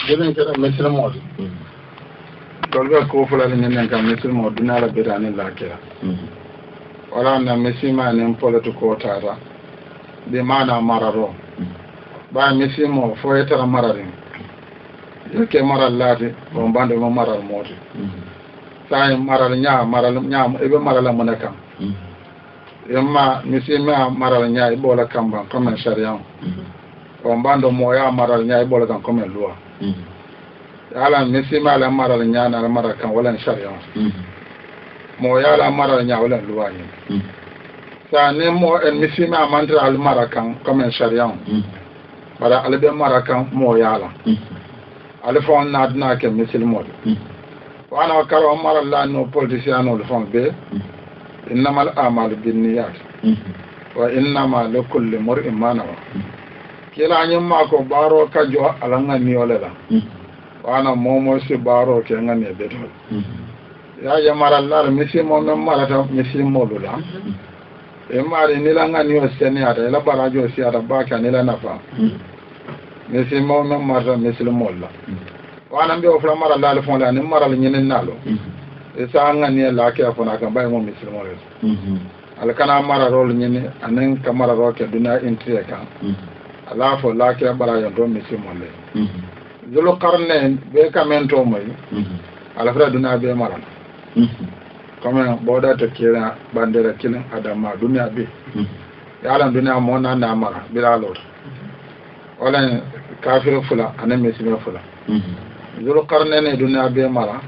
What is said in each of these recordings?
Gidan kira Muslim mode. Dolga ko fulani nyen kan Muslim mode na la birani la kira. Wala na mesima ne mpolo ko tara. De mana mararo. Ba mesimo fo etara mararin. Yake maral lati bon bande mo maral mode. Sai maral nya ebe maral monaka. Yamma mesima maral nya ibola kamba comme sharia. On bando moya maral nya ibola kan comme loi. Ala mesima la maral nya na maral kan wala sharia. Moya la maral nya wala loi. Sa ne mo en mesima mantra al marakan comme sharia. Bara albe marakan moya la. Alfon nadna ke musulmo wana karo mara la no politicien no fon be innamal a'malu binniyat wa innama likulli mar'in ma nawa kila nyimma ko baro kajo alanga ni olela wana momo si baro ke ngane be to ya mara la musulmo no mara ta musulmo lula e mari ni la ngani o seni ada la barajo si ada ba ka ni la nafa musulmo no mara musulmo la wana mbe ofra mara la fon la ni mara la nyenen nalo isa ngani la ke afona kan bay mo musulmo le al kana mara rol nyene anen ka mara ro ke duna intri kan ala fo la ke bara yo do musulmo le zulu qarne be kamento moy ala fra duna be mara comme boda to kira bandera kilin adama duniya be ya duniya mo na na mara bila lor wala kafir fula anen musulmo fula zulu qarne duniya be mara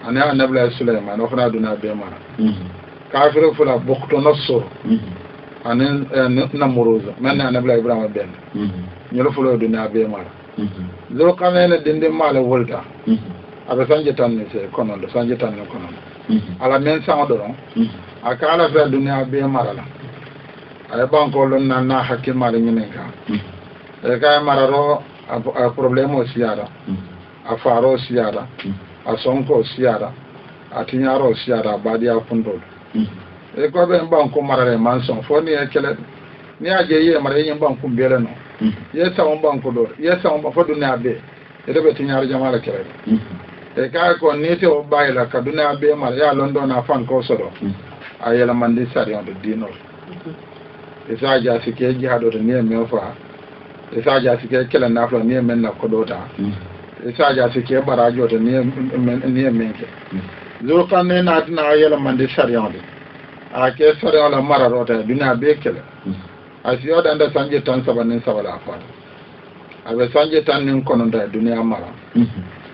ana annabi Sulaiman ofna duniya be mara kafir fula bukto nasr anen namuruza man annabi Ibrahim ben nyolo fula duniya be mara zulu qarne dinde mala volta abe sanje tan ne se kono do sanje tan ne kono ala men sa do akala fa duniya be mara la ay banko lon na hakki mala nyinen ka e kay mara ro a problème o siara a faro siara a sonko siara a tinyaro siara badi a fundo e ko be banko marare manson fo ni e kele ni aje ye mara yin banko bele no ye sa on banko do ye sa on fo dunya be e de be tinyaro jamala kele e ka ko ni te o bayla ka dunya be mara ya londo na fan ko sodo a yela mandi sari on de dino e sa ja sike jihado to ni e me fa isa ja sike kelen na flo ni men na kodota isa ja sike barajo to ni menke zul kanne na tina yela mande sharion de a ke sharion la mara rota dina be kele asiyo danda sanje tan sabanin sabala fa abe sanje tan nin kono da duniya mara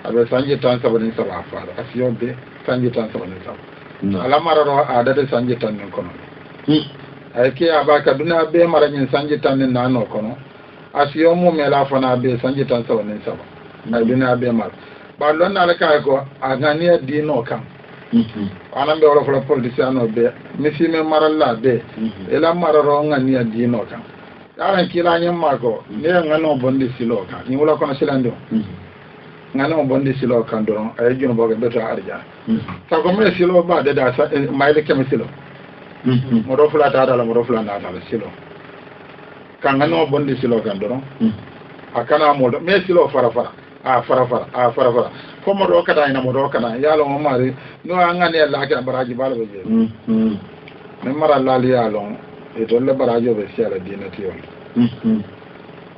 abe sanje tan sabanin sabala fa asiyo be sanje tan sabanin sabala ala mara ro ada de sanje tan nin kono ay ke abaka duniya be mara nin sanje tan nin nano kono asiyo mu mela fana be sanje tan sabanin sabala na duniya be mara ba lon na la kay ko agania dino kan ana be wala politicien no be misi me maralla be ela mararo ngania dino kan yaran kila nyam mako ne ngano bondi silo kan ni wala kono silando ngano bondi silo kan don ay juno boga beto arja sa ko me silo ba de da mayle kem silo mo do fula ta dala mo do fula na dala silo kan ngano bondi silo kan don akana mo do me silo fara fara como do kada ina mo do kana yalo mo mari no angani la ka baraji balo be me mara la li yalo e to le barajo be sala dina tiyo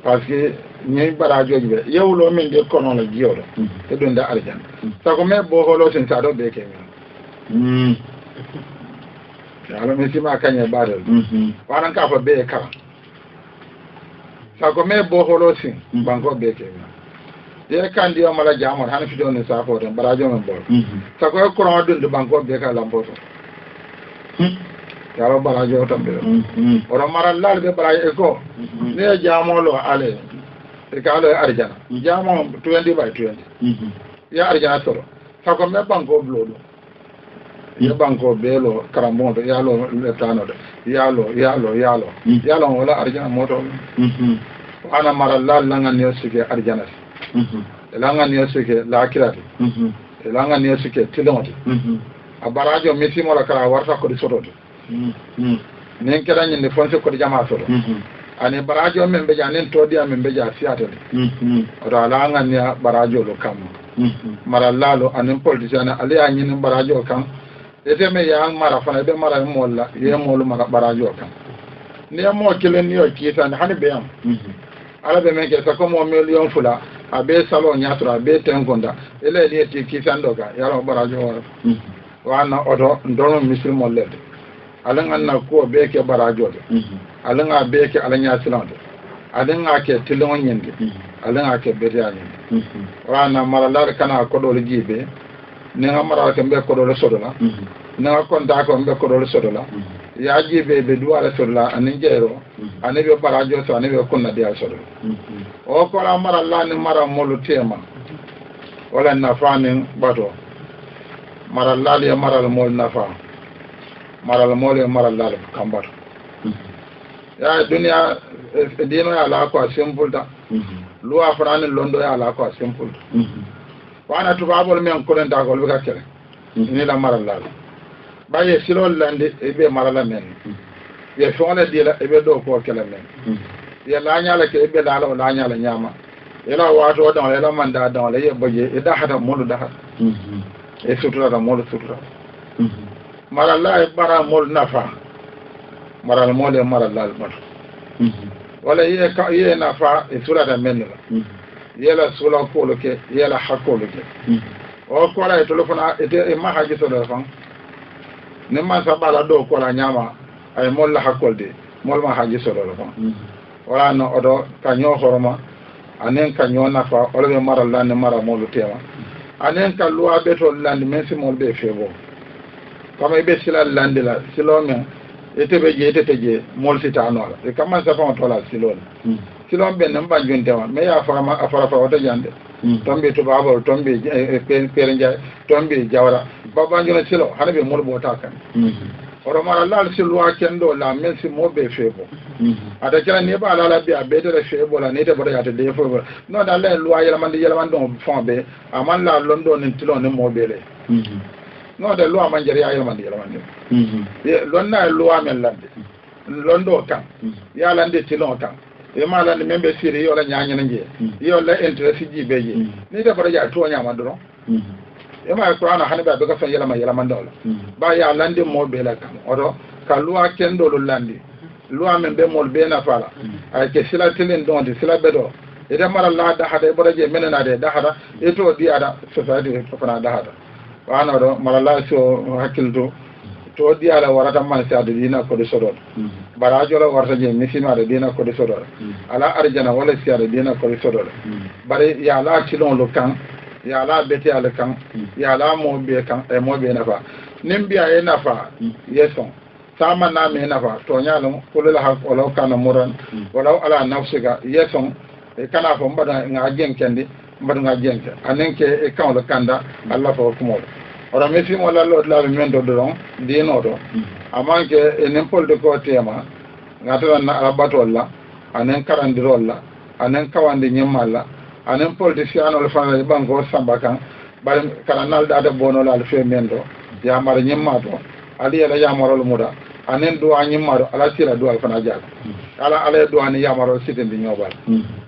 parce que ni barajo be yewlo min de kono la jiyodo e don da arjan sa ko me bo holo sen sa do be ke mi yalo me sima kanye badal waran ka fa be kala sa ko me bo holo sen banko be ke mi ye kandi o mala jamor han fido ne safo tan barajo men bol sa ko ko ron dun de banko be ka lampoto yaro barajo tan be oro maral lal be barajo ko ne jamolo ale e ka lo arjana jamo 20 by 20 ya arjana soro sa ko me banko blodo ye banko be lo karamodo ya lo le tano de ya lo wala arjana moto ana maral lal langa ne sike arjana elanga niyo suke lakirati elanga niyo suke tilonti abarajo misimo la kala warta ko di sototo nen kera nyinde fonse ko di jama soto ani barajo men be janen to dia men be ja fiatel oto ala ngania barajo lo kam mara lalo anin politicien ali anyin barajo kam ete me ya mara fana be mara molla ye molu mara barajo kam ni mo kilen ni o kita hani be am ala be men ke ta ko mo million fula abe salon nyatro abe tengonda ele ni ti kisando ga yaro barajo wana oto ndono misil lede alan anna ko be ke barajo de alan a be ke alanya silande alan a ke tilon nyende alan a ke beriya nyende wana maralar kana ko do jibe ni ngamara ke be ko do sodola ni konta ko be ko do sodola ya jibe be duwala sodola anin jero ani be barajo so ani be kunna dia sodola o ko la maralla ni mara molu tema wala nafani bato marallal ya maral mol nafa maral mol ya marallal kambar ya dunia dino ya la ko simple da luwa farani londo ya la ko simple wana tubabol men ko den dagol be kakere ni la marallal baye silol lande e be marala men ye fona dila e be do ko kala men ye la nyala ke e be la la nyala nyama ela wato don ela manda don le ye boje e da hada molu da hada e sutura da mol sutura maralla e bara mol nafa maral mol e maralla al bar wala ye nafa e sura da menla yela sula ko loke yela hakko loke o ko la e telefona e ma haji to da fan ne ma sabala do ko la nyama ay mol la hakkol de mol ma haji so do fan wala no odo ka nyo horoma anen ka nyo nafa wala be maralla ne mara molu tema anen ka luwa beto landi men si mol be febo kama ibe sila landi la silo men ete be je ete teje mol si tano la e kama sa fa to la silo silo ben namba junte wa me ya fama afara fa wata jande tombe to baba tombe perenja tombe jawra baba jona silo hanabe mol bo ta kan oro mara lal silo akendo la men si mo be febo ada kala ne ba la bi abede la febo la ne te boda ya te de febo no da le loi yela man don fon be aman la londo ni tilo ni mo bele no da loi man jari yela man lonna loi men lande londo kan ya lande tilo kan e ma lande membe siri yo la nyaanya nje yo la interest ji beje ni te boda ya to nyaama do e ma ko ana haniba be ka fa yela man do ba ya lande mo bele kan odo ka loi kendo lo lande loi men be mol be na fala ay ke sila tilin don di sila bedo ida mara la da hada boda je menena de da hada eto di ada society ko fana da hada wana do mara la so hakilto to di ala warata man sa de dina ko de sodol barajo la warata je misima de dina ko de sodol ala arjana wala sia de dina ko de sodol bare ya la tilon lo kan ya la beti ala kan ya la mo be kan e mo be na fa nimbiya e na fa yeson sama na me na fa to nyalo kulul hak wala kana muran wala ala nafsiga yeson e kana fo mbada nga jenkende mbada nga jenke anenke e kan wala kanda Allah fa ko ora mesi mo la lo la men do don di no do amanke e nempol de ko tema ngata na arabato la anen karandiro la anen kawande nyemalla anen politicien wala fa la bango sambakan bar kanal da bono la fe mendo ya mar nyemmato ali ala ya marol muda anen do anyimaro ala sira do al fana jaga ala do ani ya marol sitin di nyobal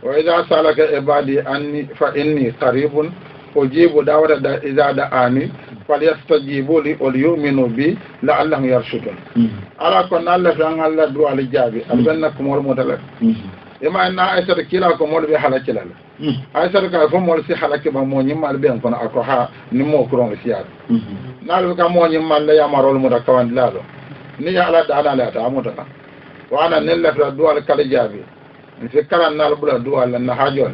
wa idha salaka ibadi anni fa inni qaribun ujibu dawada da idha da'ani falyastajibu li wal yu'minu bi la'allahum yarshudun ala ko nalla fa ngalla do al jabi al banna ko mol modala ima na aisha kila ko mol be halakila aisha ka ko mol si halaki ba mo nyimal be ko ako ha ni mo ko siya nalu ka mo nyimal la ya marol muda kawan lalo ni ya ala da ala la ta amuta wa ana nella fa do al kala jabi fi kala nal bula do al na hajol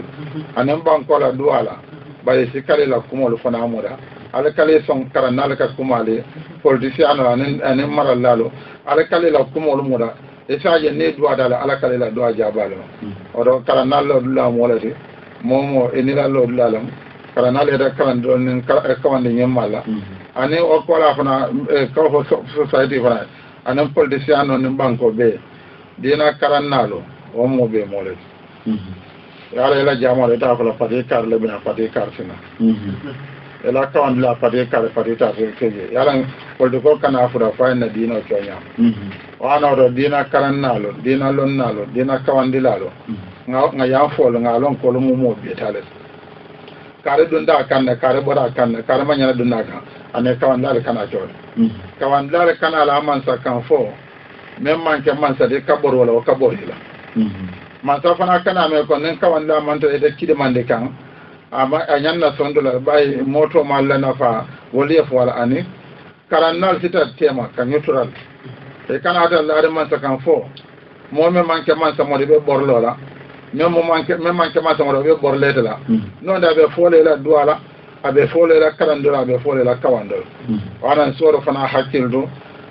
anan ban ko la do ala baye si kala la ko mol fana amuda ala kala son kala nal ka kumale politicien anan maral lalo ala kala la ko mol muda e saaje ne duwa dala ala kala la duwa jabalo odo kala nallo dula molati momo enila lo dulalam kala nalle da kala don kawande nyemmala ani o kola fana ko society fana anan politicien non banko be dina karannalo o mo be molati yala ela jamale ta fala pati kar le bina pati kar sina ela kawande la pati kar pati ta ke yala politiko kana fura fa na dino chonya wana do dina karannalo dina lonnalo dina kawandilalo nga ya folo nga lon ko mo mo betale kare dunda kanne kare bora kanne kare manyana dunda kan ane kawandale kana jode kawandale kana la man sa kan fo même man ke man sa de kabor wala kabor ila man sa fana kana me ko nen kawandala man to de kide man de kan ama anyanna sondola bay moto malla nafa wali fo wala ani karannal sita tema kan neutral e kana ta laare man sa kan fo mo me man ke man sa mo de be borlola même man ke man sa mo de be borlete la non da be fole la duala abe fole la karandola abe fole la kawandol wana soro fana hakildo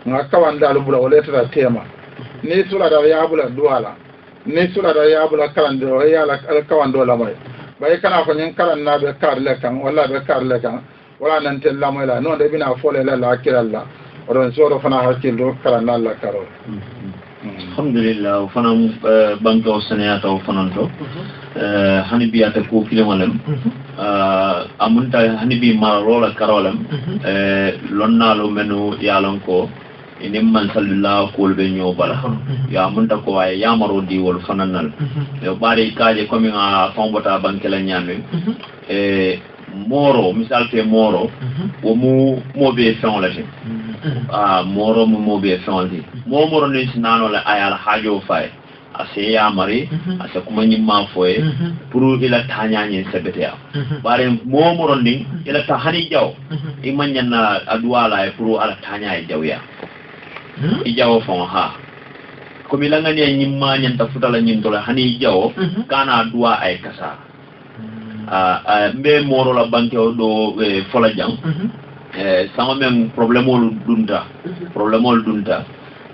nga kawandal bula woleta tema ni sura da ya bula duala ni sura da ya bula karando ya la kawandola mai bay kana ko nyen karan na be karle kan wala be karle kan wala nan tel la moy la non de bina fole la kiralla oron soro fana hakildo karan la karo alhamdulillah fana banko saniyata fana to hani biyata ko kilemalem amunta hani bi marola karolam lonnalo menu yalon ko inim man sallallahu ko be nyobala ya munta ko ay yamaro di wol fananal yo bari kaaje komi nga fombota bankela nyame moro misal te moro wo mu mobe fenolati moro mu mobe fenolati moro ni sinano la ayal hajo fay ase ya mari ase kuma nyimma foye pour ila tanyanye sebetea bare moro ni ila tahani jaw imanyana adwala pour ala tanyaye jawya ijawo fon ha komi langani nyimma nyanta futala nyintola hani jawo kana dua ay kasa mbe moro la banke o do fola jang sama men problème dunta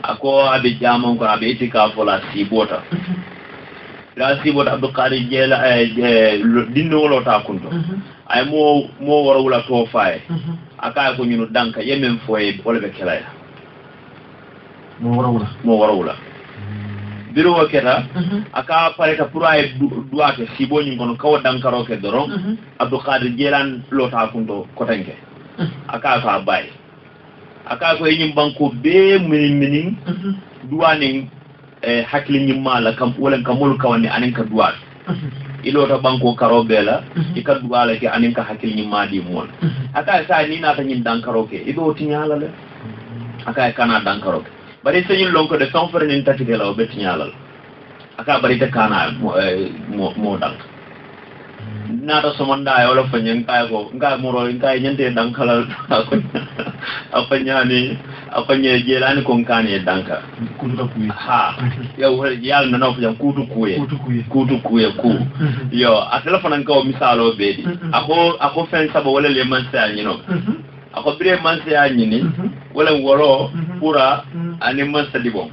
ako abe jamon ko abe etika fola sibota la sibota abdou qadir jela dinno wolo ta kunto ay mo woro wala to fay aka ko nyunu danka yemen foye wala be kelaya mo woro wala biro waketa aka pareta pour ay duate sibo nyi ngono kaw dankaro ke doron abdou qadir jelan lota kunto kotanke aka ka bay aka ko yim banko be minin duwani hakli nyi mala kam wala kamul kawani anen ka duat ilota banko karo bela ika duwala ke anen ka hakli nyi madi mon aka sa ni na ta nyi dankaro ke ido tinyala le aka kana dankaro ke bari señul lonko de son frère ni tatike la bet ñaalal aka bari te kana mo dal nata so manda wala fa ñen kay ko nga moro kay ñente dankala afanyani afanye jelani ko nkane danka kutu kuye ha yo yal na no fa kutu kuye ku yo atela fanan ko misalo bedi ako fen sabo wala le man sa ñino ako bire man sa ñini wala woro pura ani man sa dibon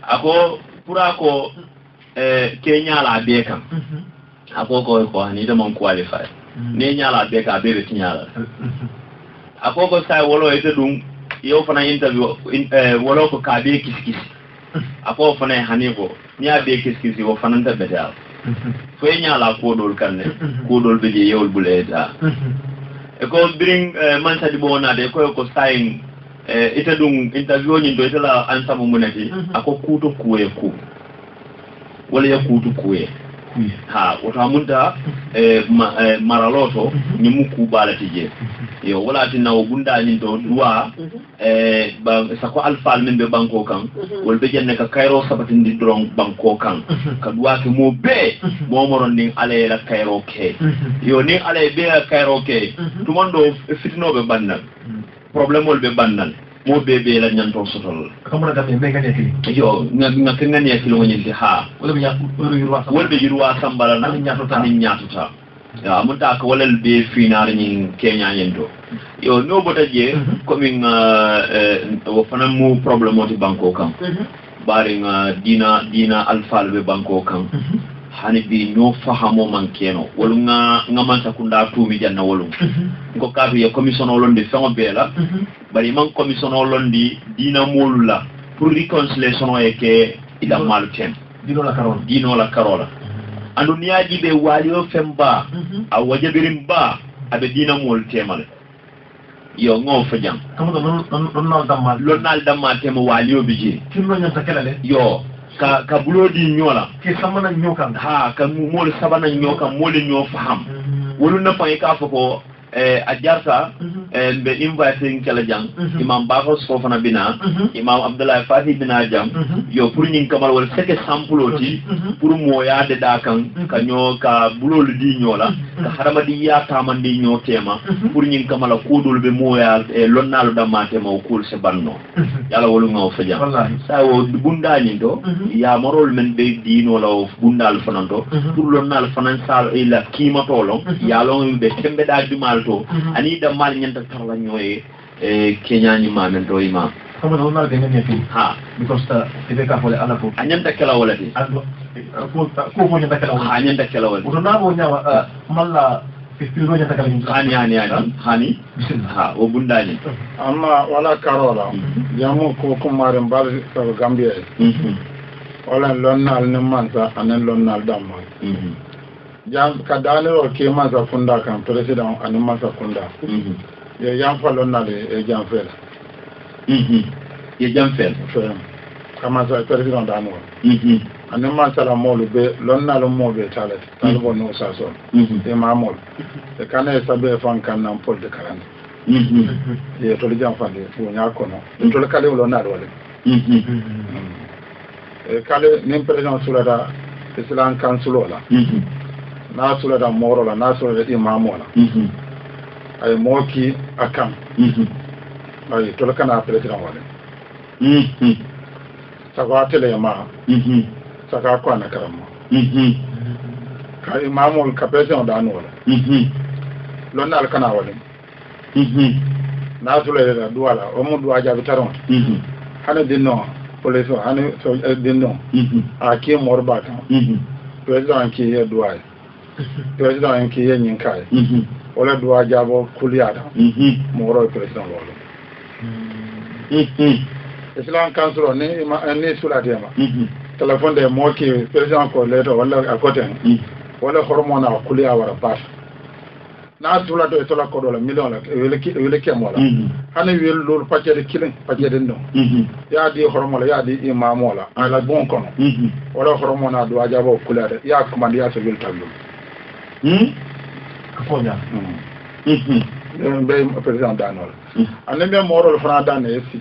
ako pura ko Kenya la be kam ako ko ni de mon qualify ne nyala be ka be tinyala ako ko sai wolo ite dum yo fana interview wolo ko ka be kiskisi ako fana hani ko ni a be kiskisi wo fana ta betal fo nyala ko dol kanne ko dol be je yewul buleta e ko bring man sa dibo na de ko sai ite dum interview ni do ite la ansabu munati ako kuto kuwe ku wala ya kutu kuwe ha wata munta maraloto ni muku bala tije yo wala tinna o bunda ni do duwa ba sako alfal men be banko kan wol be jenne ka kayro sabatin di drong banko kan ka duwa ke mo be mo moron ni ale la kayro ke yo ni ale be kayro ke tout mondo fitno be bandal problème wol be bandal mo bebe la nyanto sotol kamara gabe me ngane kili yo nga ngane kili woni ha wala be yirwa sambala na nyato tan nyato ta ya muta ko wala be finar ni Kenya yendo yo no bota je ko min wo fana mu problème oti banko kan bari nga dina alfal be banko kan hani bi no fahamo man keno wolu nga man sakunda tumi janna wolu ko kaatu ya commission londi fengo bela bari man commission londi dina molula pour reconciliation e ke ida maltem dino la karola andu niaji be walio femba a wajabirim ba abe dina mol temale yo ngo fa jam kamo lonnal damma tema waliyo bije tinno nyanta kelale yo ka bulodi nyola ke samana nyokan ha ka mol sabana nyokan mol nyo faham wolu na fa ka fa ko a jarta be inviting kala jang imam bako sofana bina imam abdullah fatih bina jam yo pour ñing kamal wala seke sample ti pour mo yaade da kan kanyo ka bulol di nyola ka harama di ya tamandi nyo tema pour ñing kamala kodol be mo ya lonnalu damate mo kul se banno yalla wolu ngaw fa jam sa wo bundani do ya marol men be dino law bundal fananto pour lonnal fanan sal ila kima tolo ya lon be tembe da dimal to ani da mal nyanta tarla nyoy Kenya ni ma men do imam kamo do na de ngene fi ha because ta ebe ka fole ala ko anyanta kala wala ti ko mo nyanta kala wala anyanta kala wala ko na mo nyawa malla fistiro nyanta kala ni hani ha o bundani amma wala karola jamu ko kumare mbal ko gambia wala lonnal ne mansa anen lonnal damma jam ka dalero ke mansa funda kan president anen mansa funda ye jam fa lonnal e jam fela ye jam fel kama sa president dano anen mansa la molu be lonnal mo be talet talbo no sa so e mamol e kana sabe fan kan nan pol de karande ye to jam fa de fu nya kono to le kale lonnal wala kale nin président sulata islam council la na sulata moro la na sulata imamo la ay moki akam ay to kana président wala saka tele ma saka ko na karamo ka imamo ka président da no la lonna al kana wala na sulata duwala o mu duwa jabi taron hana dinno police ani so dinno a ke morba kan president ke ye duwa president ke ye nyinkai wala duwa jabo kuliada moro president wala islam council ni sulati ma telephone de mo ke president ko leto wala akoten wala hormona kuliya wara pas na tula to tola ko dola million la wele ke mola hana wel lol paquet kilin paquet no ya di hormola ya di imam wala ala bon kono wala hormona do ajabo kulade ya commande ya so wel tablo ko nya be president danol ane be moro fana dan e si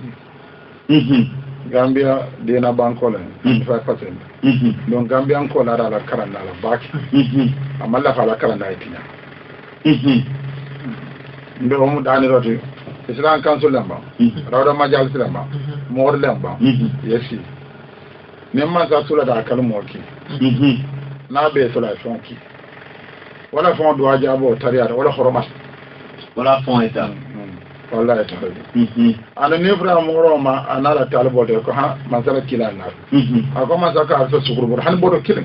Gambia dina banko la 5%. Donc Gambia ko la la karanda la baki amalla fa la karanda itinya mbe o mu dani roti islam council lamba rawda majal lamba mor lamba yesi nemma za sula da kalmo ki na be sula fonki wala fon do ajabo tariya wala khoromas wala fon eta wala eta ana ne fra moro ma anala talbo de ko ha masala kilana ako masaka so sukuru han bodo kilin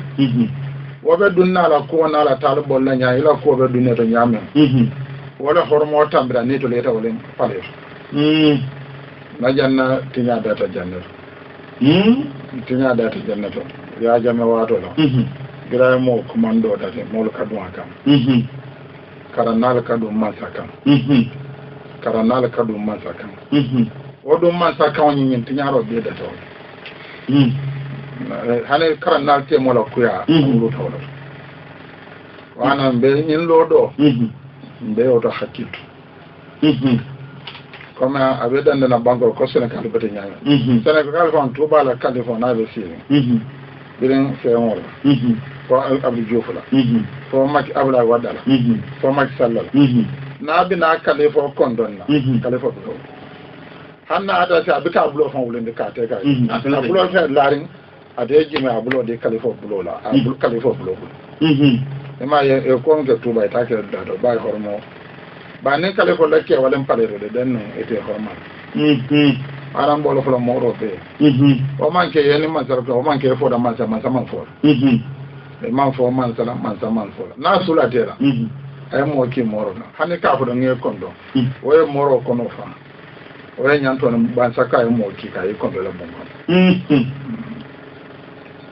wobe dunna la ko na la talbo la nya ila ko be dunne to nyame wala hormo tambira ni to leta wala pale na janna tinya data janna tinya data janna to ya jame wato la gira mo commando data mo ka do akam karanal ka do masaka karanal ka do masaka wodo masaka woni tinya ro be data hane karanal te mo la kuya ngulu tawla wana be nyin lodo mbe oto hakitu comme abe na banko ko Sénégal bete nyaama Sénégal fon Touba la Californie na be sire biren feewol ko Abdou Diouf la fo Macky Abdoulaye Wade la fo Macky Sall la na bi na Californie kondon la Californie do hanna ata sa bi ka bulo fon wulende ka te ka bulo fe laring ade jime abulo de Californie bulo la abulo Californie bulo ema ye ko nge Touba ta ke da do ba hormo ba ne kale ko la ke wala pale de den ete horma aran bolo folo moro be o man ke yeni man sara o man ke fo da man sama fo e man fo man sala man sama fo na sula tera ay mo ki moro na hani ka fo nge kondo o e moro kono fa o e nyanto na ban saka e mo ki ka e kondo la bongo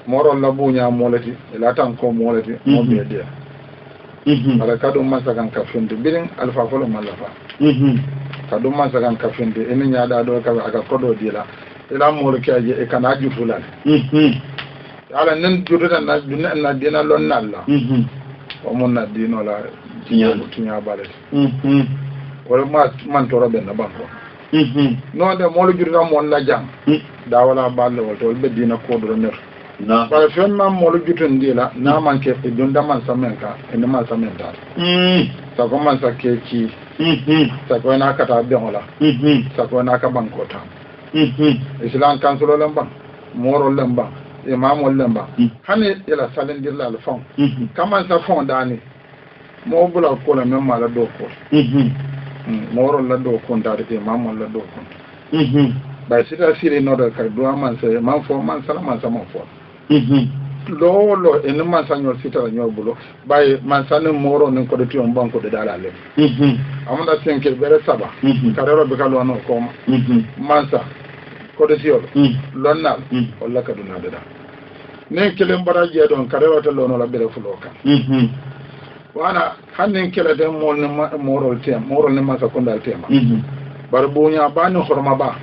moro la bunya molati la tan ko molati mo be dia ala kadu masa kan ka funde birin alfa folo malafa kadum man sagan kafinde eni nyaada do ka aga kodo dila ila mol kaje e kana jutulan ala nen jututa na dina lon nalla o mon na dino la tinya balet wala man to robe na banko no de mol jututa mon la jam da wala balle wala to be dina kodo ner na para femma mol jutun dila na man ke dunda man samenka ene man samenta sa ko man sa keki sa ko na kata be hola sa ko na ka banko ta islam kansulo lamba moro lamba imamo lamba hani ila salindirla al fon kaman sa fon dani mo bula ko la memma la do ko moro la do ko ndade imamo la do ko ba sita sire no da ka do man sa man fo man sala man sa man fo lo en man sa nyol sita nyol bulo bay man sa ne moro ne ko de ti on banko de dala le amanda senke bere saba karero be kalo no ko man sa ko de tiol lonnal walla kaduna de da ne kelen baraje don karero to lono la bere fulo kan wana hannen kele de mol ne moro tem moro ne man sa ko dal tema bar bunya ba no horma ba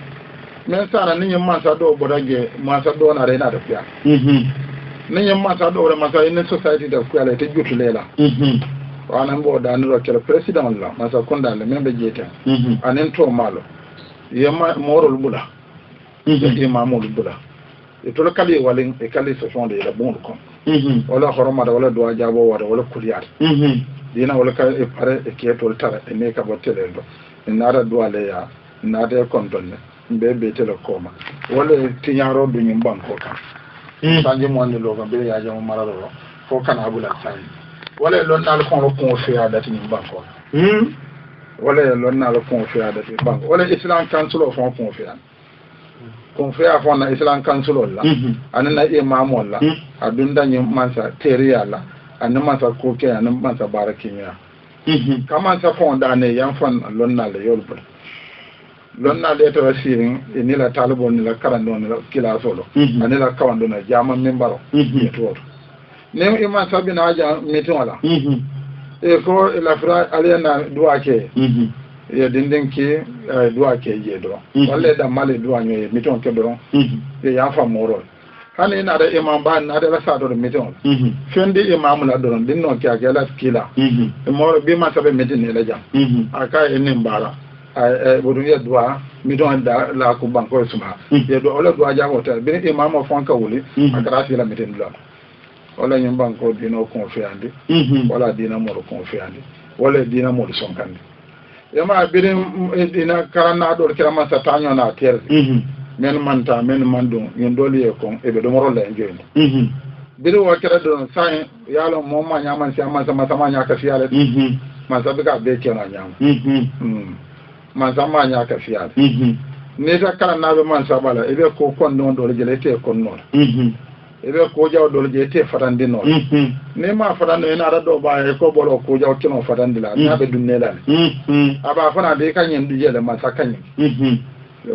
men sana ni man sa do bodaje man sa do na rena da fiya ni man sa do man sa in society da ku ala te jutu lela wana mbo da no kele president la man sa ko dal men be jeta anen to malo yema moro bula imamul bula e to kali walin e kali so fonde la bon ko wala horoma da wala do jabo wala kuliyat dina wala ka e pare e keto tara e ne ka botele do nada do ale ya nada kontonne be tele koma wala tinyaro du nyum banko kan sanje mo ne lo ga be ya jamo mararo fo kana abula sai wala lon dal ko fe ya dati nyum banko wala lon na lo ko fe ya dati banko wala islam council of ko fe ya kon fe a fonna islam council la anana imam wala adunda nyum mansa teriya la anna mansa ko ke anna mansa barakinya kama sa fonda ne yan fon lon na le yolbul lonna le to sirin ni la talibon ni la karando ni la kila solo ani la kawando na jama membaro to ne imam sabina aja meeting wala e ko la fra aliana duwa ke ya dindin ke duwa ke je do wala da male duwa nyoy meeting ke do e ya fa moro hani na da imam ba na da sa do meeting fendi imam la do din no ke la kila moro bi ma sabe meeting ne la jam aka eni mbara bodu ya dua mi don da la ko banko suma ya do ola dua ja hotel bi imam o fonka wuli akara fi la meten la wala nyum banko dino confiandi wala dina mo confiandi wala dina mo sonkandi ya ma birin dina karana do kirama sa tanyo na ter men manta men mandum nyen doli e kon e be do moro la ngendi biri wa kera do sai yalo mo ma nyama si ama sama nya ka fiale ma sabe ka be kena nyama man sama nya ka fiade ne ta kala na be man sabala ebe ko kon non do le te kon non ebe ko jaw do le te fatande non ne ma fatande ina da do ba e ko bolo ko jaw kino fatande la na be dunne la aba fana de kanyen du jele ma sakanye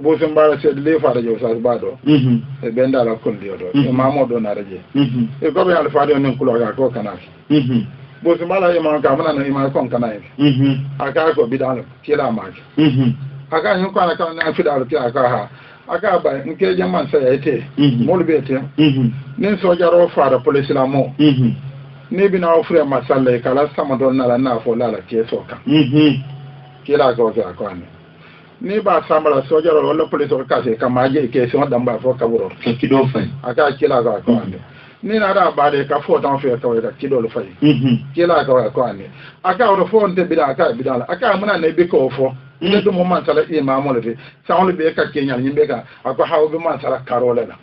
bo se mbara se le fa da jaw sa ba do e benda la kon dio do e ma mo do na raje e ko be al fa do nen kulo ga ko kana bo se mbara e ma ka mana na e ma kon kana aka ko bidalo kila maji aka yin kwana kan na fidalo ki aka ha aka ba nke jaman sai ete mol bete nin so jaro fara police la mo ne bi na ofre masalla kala sama don na la na fo la ke so kan kila ko ga ko ani ni ba sambala so jaro wala police ka se kama je ke so dan ba fo ka buro ki do fa aka kila ga ko ani ni na da ba de ka fo tan fe ka ka kido lo fai kila ka ko ani aka o fo nte bi da aka bi da aka muna ne bi ko fo ne do mo man sala imam le de sa on be ka kenya ni be ka aka hawo be man sala karole la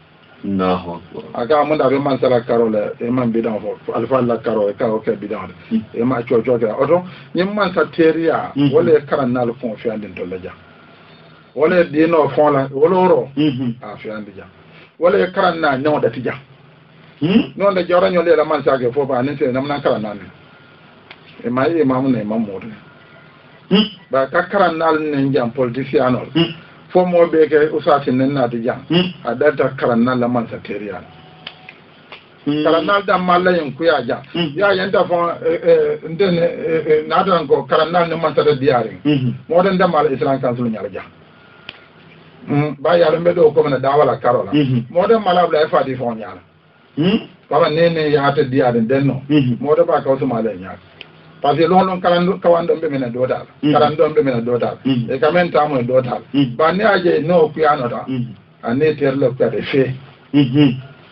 no aka mun da be man sala karole e man bi da fo alfa la karole ka o ke bi da e ma cho cho ka oto ni man sa teria wala karan na lo fon fi andin to la ja wala dino fon la wala oro a fi andin ja wala karan na nyaw da ti ja non da jawra nyole la man sage fo ba nin se nam nan kala nan e mai e mamu ne mamu ba ka karan nal ne jam politician fo mo be ke usati nen na di jam adata karan nan la man sa teria karannal da malla yin ku ya ja ya yanda fa ndene na dan ko karannal ne man tada diaring mo den da mal islam council nyar ja ba ya lembe do ko na dawala karola mo den mala bla fa di fon nyala baba nene ya ta diaring denno mo da ba ka so mala nyar parce que lon kawando be mena dodal karando be mena dodal e kamen tamo e dodal ba ne aje no ku ya no da ane terlo ka de fe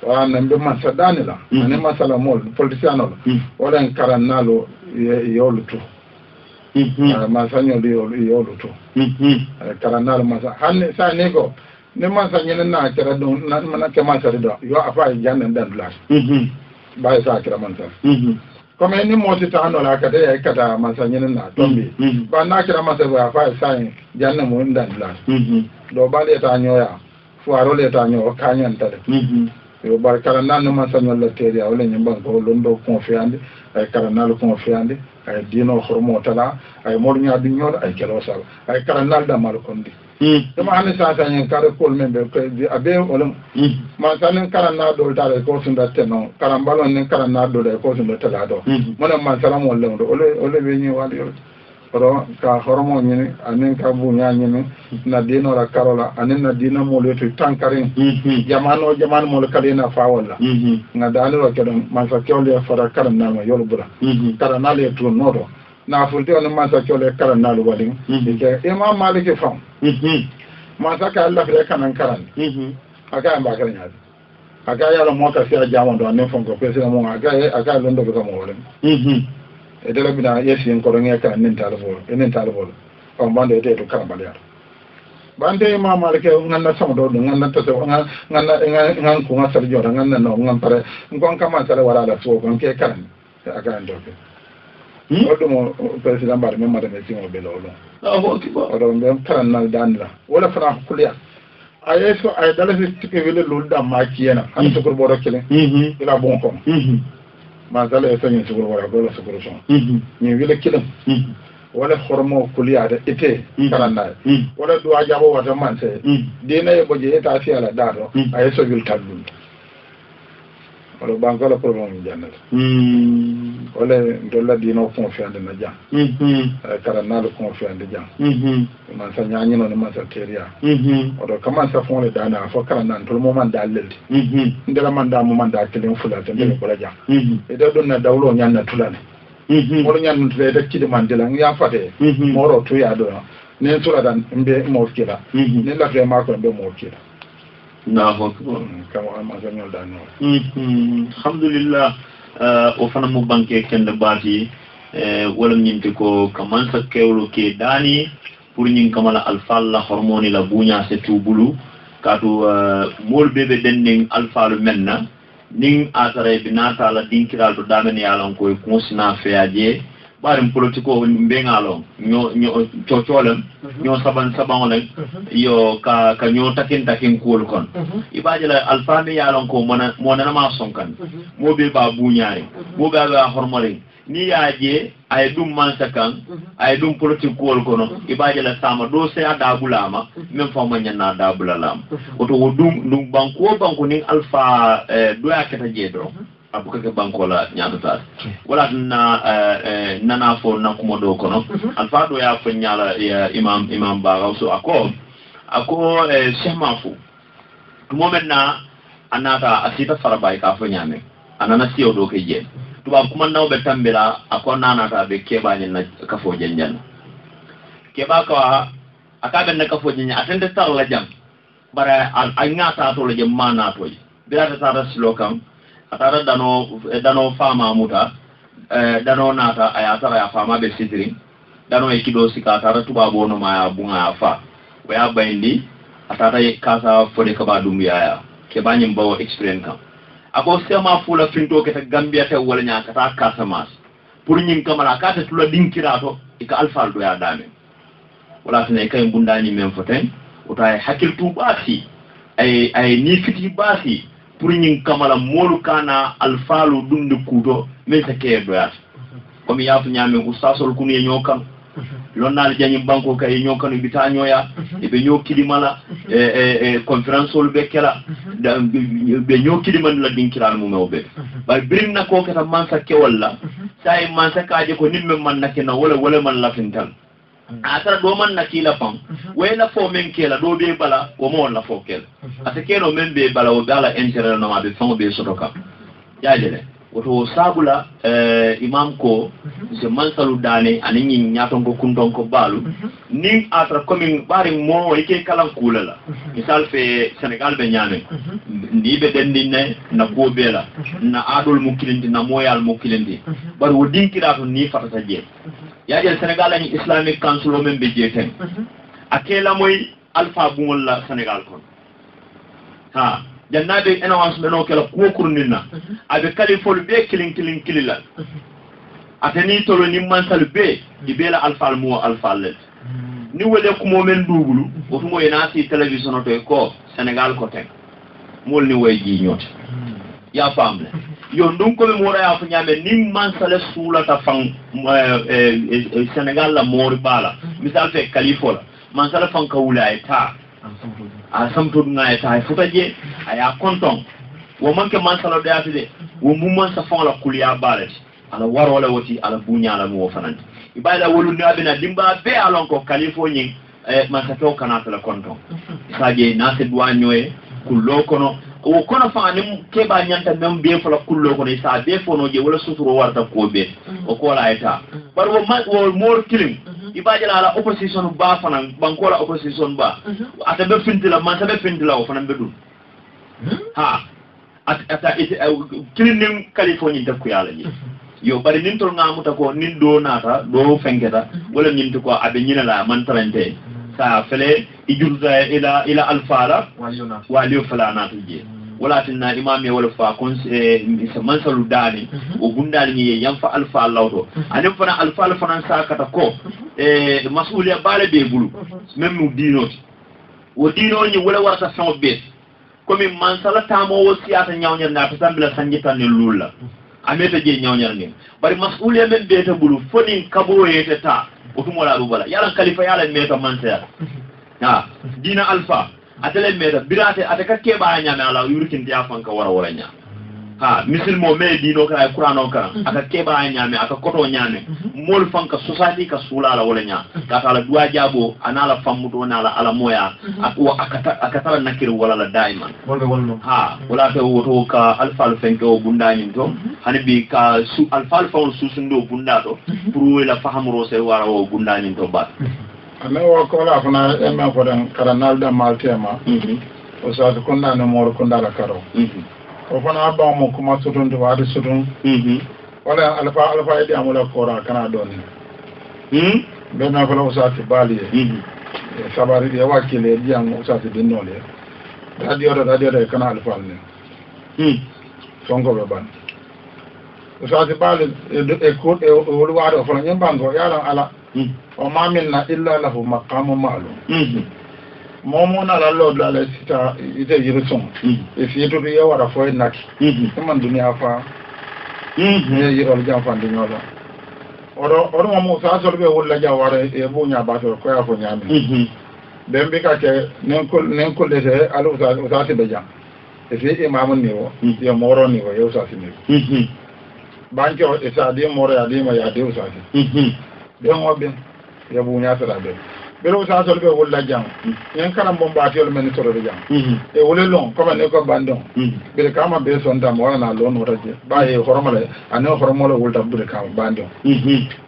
wa nan be masadani la ane masala mol politiciano wala karannalo yoluto masanyo yoluto karannalo masa hanne sa ne go ne masanyo na kira don na mana ke masari do yo afa jannan dan blas ba sa kira mansa comme ni moti ta hanola ka de kata masanyo na tombi ba na kira masa ba afa sa jannan mo dan blas do bale ta nyoya fuaro le ta nyo kanyan ta yo bar karana no masanyo la teriya wala nyamba ko londo confiande ay karana lo confiande ay dino hormo tala ay mornya di nyodo ay kelo sal ay karana da mal kondi dama hanne sa sa nyen kare kol membe ko abe wala ma sanen karana do tala ko sunda teno karambalo nen karana do ko sunda tala do mona man salam wala do ole be nyi wali ro ka hormo nyini anen ka bu nya nyini na dino la karola anen na dina mo le to tankarin jamano mo le kalena fa wala na daliro kedon man sa kyole fara karana ma yolo bura karana le to nodo na fulti on man sa kyole karana lo wali ke imam malik fam man sa ka Allah le kanan karan aka ba karan ya aka ya lo mo ka sia jamo do ne fon ko pese mo aka londo be ko mo wala e dela bina yesi en ko ngé kan nen talbo on bande e to karambaliya bande imam malik nganna sama do nganna to nganna ko ngasal jora nganna no ngam pare ngon kama sala wala la so gon ke kan aka ndo ke odo mo president bar me madame simo be lolo odo ngam karannal danla wala fara kuliya ayeso ay dala fi tike wele lulda ma kiyena an to ko bodo kele ila bon ko ma zala e sanyi sugur wala gola sugur son ni wile kilim wala hormo kuliya da ite karanda wala duwa jabo wata man sai dina e boje eta fi ala dado ay so yul tadun wala bankola problem jannat wala dolla dino confiance na jam karanda lo confiance jam man sa nyaani no man sa teria odo kama sa fon le dana fo karanda to mo man dalel ndela man da mo man da kelen fula tan de ko la jam e do don na dawlo nyanna tulane mo nyanna tulade de kidi man de la ya fate mo ro to ya do ne sura dan mbe mo kila ne la fe ma ko mbe mo kila na ho kama ma sa nyol dan no alhamdulillah o fana mo banke kende baati wala nyinti ko kaman sa kewlo ke dani pour ñing kamala alfalla hormone la buña se tubulu katu mol bebe denning alfalu menna ning atare binata la dinkiral do damen yalon ko consina feaje barim politiko be ngalo ño ciocolem ño saban len yo ka ño takin kul kon ibaje la alfami yalon ko mona ma sonkan mo be ba buñaari mo ga hormone ni yaaje ay dum mansakan ay dum politique wol kono ibaje la sama do se ada bulama même fa ma nyanna da bulalam oto dum banko ni alpha do yakata jedo abuka ke banko la nyaata wala nana fo nakumo do kono alpha do ya fa nyala ya imam ba so ako cheikh mafu momenna anata asita farabay ka fa nyame anana siyo do ke je tuba kuma nawbe tambira akon nanata be keba ni na kafo janjan keba ka akabe na kafo janjan atende tar la jam bara al ngata to la jam mana to birata tara slokam atara dano fama muta dano nata ayatara ya fama be sidri dano e kido sika tara tuba bono ma bunga fa waya bayndi atara kasa fode kaba dum yaaya keba nyim bawo experience kam ako sema fula finto ke ta gambia te wala nya kata kasamas pour ñing kamala kata tula dinkirato ika alfal do ya dame wala tane kay bundani men foten utay hakil tu basi ay ni fiti basi pour ñing kamala molu kana alfalu dunde kudo men sa ke do ya comme yaatu ñame ko sasol kunu ñokan lonnal jañi banko kay ñokanu bita ñoya e be ñokidimala conférence ol be kala be ñokidiman la dinkiral mu mewbe bay birinna ko kata mansa kewalla say mansa kaaje ko nimme man nakina wala man lafintal atara do man nakila pam wayla fo men kela do be bala o mo la fo kela ata keno men be bala o dala intérêt no ma be fon be sotoka yaajele woto sabula imam ko se mansalu dane ani nyin nyaton ko kunton ko balu nin atra commune bari mo yake kalan kulala misal fe Sénégal be nyame ni be dendine na ko bela na adol mu kilindi na moyal mu kilindi bar wo dinkira to ni fatata je yaajel Sénégal ani Islamic Council o men be jeten akela moy alpha bungol la Sénégal kon ha jannabe enawans beno kala kukurninna abe kalifol be kilila atani tolo ni mansal be ibela alfal mo alfal ni wele ko momen dubulu otumo enasi television to ko Sénégal ko tek mol ni way ji ñot ya famle yo ndum ko mo ra ya fu ñame ni mansal sula ta fang Sénégal la mori bala misal fe kalifola mansal fang ka wula eta a samto nga eta futaje aya konton wo manke man salo de atide wo mumman sa fon la kuliya balet ala waro la woti ala bunya la mo fananti ibada wolu nabe na dimba be alon ko kalifo nyin man sa to kanata la konton saje na se duanyoe kullo kono o kono fa ni keba nyanta mem be fala kullo kono sa be fono je wala suturo warta ko be o ko la eta bar wo mor kilim ibajala ala opposition ba fanan banko la opposition ba ata be fintila man tabe fintila o fanan be dum ha ata kilinin California ta ku yala yi yo bari nin tol ngamuta ko nin do nata do fenketa wala nin ko abe nyina la man tarante sa fele ijurza ila alfala waliyo fala nata je wala tinna imam ya wala fa kon se mansalu dani o gundal ni yam fa alfa lawto anem fana alfa fana sakata ko masuliya bale be bulu même mu dinoti wo dino ni wala warta son be comme mansala tamo wo siata nyawnyar na tasambila sanjita ni lula ameta je nyawnyar ni bari masuliya men be ta bulu foni kabo yete ta otumo la rubala yala khalifa yala meta mansaya ha dina alfa atele meta birate ataka keba nyame ala yurkin dia fanka wara nya ha muslimo me dino kala qur'ano kala aka keba nyame aka koto nyame mol fanka society ka sula ala wala nya ka ala duwa jabo anala famudo na ala moya aka tala nakir wala la daiman ha wala to woto ka alfal fenko bundani to hanibi ka su alfal faul susundo bundato pour la fahamro se wara o bundani to ba ana wa ko la fana emma ko dan karanal da maltema o sa ko na no mor ko ndala karo o fana ba mo kuma sutun to wadi sutun wala alfa idi amula kora kana doni be na fala o sa ti bali sabari de wakile di am o sa ti dinole radio kana alfa ne songo be ban o sa ti bali e ko e o wado fala nyambango yala ala o ma minna illa lahu maqamun ma'lum momo na la lord la sita ite yirson e fi to ya wara fo nak man dunya fa ne yirol jam fa dunya la oro mo sa so be wala ja wara e bu nya ba to ko ya fo nyami dem bi ka ke nen ko de alu sa se be jam e fi imam ni wo ya moro ni wo yo sa se ni banjo e sa de moro ya de ma ya de sa se be mo be ya bu nya sala be bero sa so be wala jam yan kala mo ba tiol men so do jam e wole long ko ne ko bandon be kama be son dam wala na lon wota je ba e horomale ane horomole wulta be kama bandon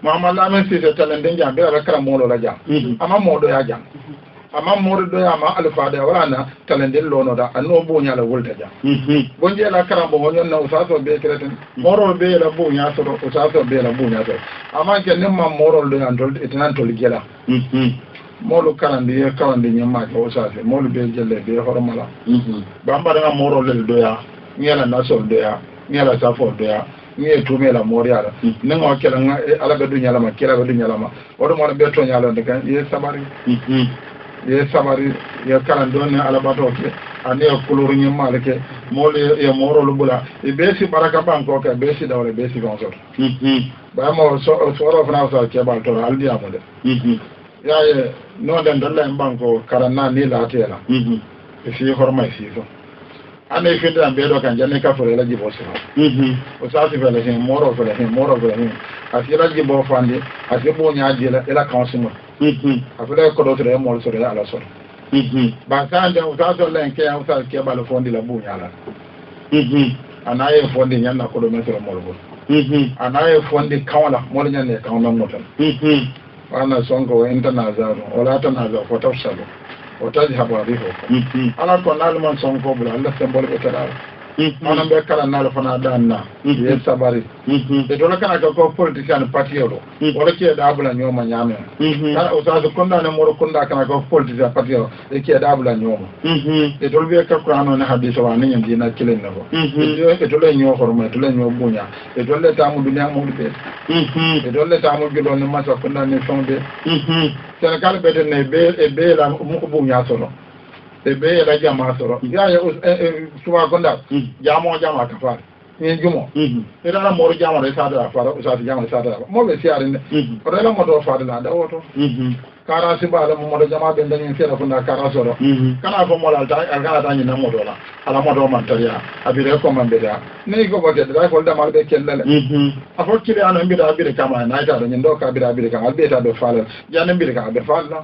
mama la men si se talende jam be ala kala mo lo la jam ama mo do ya jam ama mo do ya ma alfa de wala na talende lono da anno bo nya la wulta jam bonje la kala bo nyon na sa so be kreten moro be la bo nya so sa so be la bo nya so ama ke nem ma moro do andol etinan to ligela molu kalandi ye kalandi nyama ko saase molu be jelle be hormala bamba da moro le doya ngela na sol doya ngela safo doya ngi tumela moriala nengo kala nga ala be dunya lama kala be dunya lama odo mo be to nyalo de kan ye sabari ye sabari ye kalandone alabato ke ani ye kuluru nyimmal ke mol ye morolu bula e besi baraka banko ke besi dawle besi gonso ba mo so fana sa ke bal to aldi amode ya ye no den dalla en banko karanna ni la tela e fi horma fi so ane fi da be do kan janne ka fo la jibo so o sa ti fele hen moro fele hen asira jibo fande asibo nya jela ela kan simo afule ko do tre mo so re ala so ba kan de o sa so len ke o sa ke balo fondi la bu nyala anaye fondi nyanna ko do metro mo bo anaye fondi kawla mo nyanne kawla mo tan ana songo international wala tanaza for tafsalo وتذهب ريحكم على كونال من سونكو بلا الله سمبول بترا انا بكلا نال فنا داننا يسباري اdola kana ko politician party yoro wala ke da bula nyoma nyame kana usazu kunda ne moro kunda kana ko politician party yoro ke da bula nyoma edol be ka qur'ano ne hadith wa ne nyandi na kilen nako edol nyo horma edol nyo bunya edol ta mu dunya mu be edol ta mu gido ne masa kunda ne sonde Senegal bede ne be la mu bunya solo ebe la jama soro ya suwa gonda jama kafar ni jumo ira la moro jama re sada fara usati jama sada mo be siare ne ora la moto fada la da woto kara sibala mo moto jama be ndani sera funda kara soro kana fo mo la ta algala ta ni na moto la ala moto man taria abire ko man be da ne ko bote da ko da mal be kellele afo kile ano mbida abire kama na ita do ndo ka abire kama albe ta do fala ya ne mbire ka be fala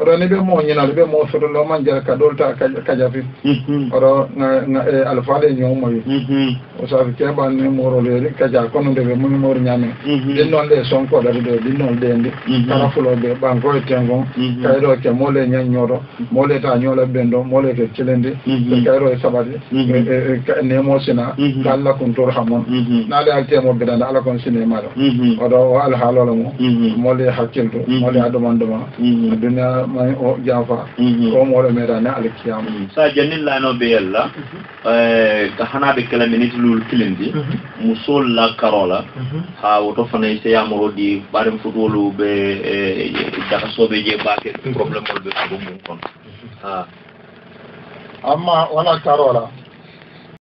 oro ne be mo nyina be mo so do man jar ka dolta ka jafi oro na alfaade nyomo yi o sa ke ban ne mo ro le ka ja kono de be mo mo nyame den non le son ko da do din non de ndi kala fulo be ban ko tengo kay do ke mo le nyan nyoro mo le ta nyola bendo mo le ke kilende kay ro sabati ne mo sina kala kun tor hamon na le alte mo be dan ala kon sine ma do oro al halolo mo le hakilto mo le adomandoma dunya mai o jafa o mo le meda na alkiyam sa janil la no be yalla ka hana be kala minute lul kilindi musol la karola ha woto fana se yamoro di barem futolu be jaka sobe je baake problème mo be ko mum kon ha amma wala karola